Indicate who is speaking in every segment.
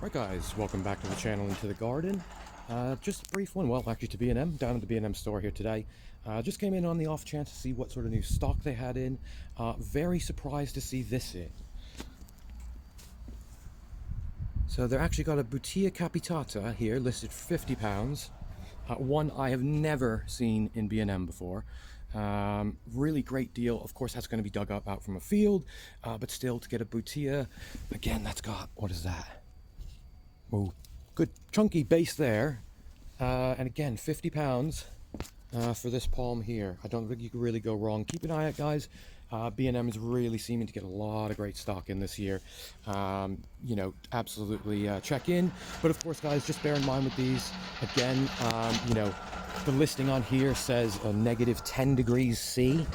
Speaker 1: Right guys, welcome back to the channel and to the garden. Just a brief one, well actually to B&M, down at the B&M store here today. Just came in on the off chance to see what sort of new stock they had in. Very surprised to see this in. So they're actually got a butia capitata here, listed for £50. One I have never seen in B&M before. Really great deal. Of course that's going to be dug up out from a field, but still to get a butia, again that's got, what is that? Oh, good chunky base there, and again £50 for this palm here. I don't think you can really go wrong. Keep an eye out, guys. B&M is really seeming to get a lot of great stock in this year. You know, absolutely check in. But of course, guys, just bear in mind with these, again, you know, the listing on here says a negative 10 degrees C.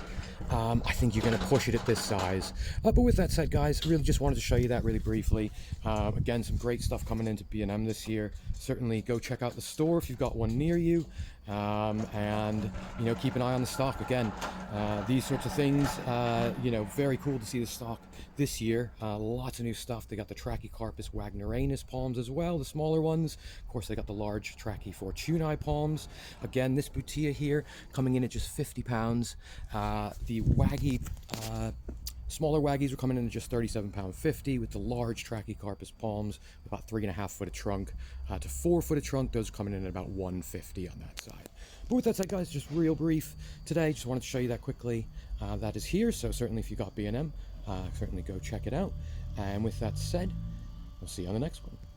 Speaker 1: I think you're going to push it at this size. But with that said, guys, really just wanted to show you that really briefly. Again, some great stuff coming into B&M this year. Certainly go check out the store if you've got one near you. And, you know, keep an eye on the stock. Again, these sorts of things, you know, very cool to see the stock this year. Lots of new stuff. They got the Trachycarpus wagneranus palms as well, the smaller ones. Of course, they got the large Trachyfortunae palms. Again, this butia here coming in at just £50. The waggy, smaller waggies are coming in at just £37.50, with the large Trachycarpus palms, about 3.5 foot of trunk to 4 foot of trunk. Those are coming in at about £150 on that side. But with that said, guys, just real brief today. Just wanted to show you that quickly. That is here. So certainly if you got B&M, certainly go check it out. And with that said, we'll see you on the next one.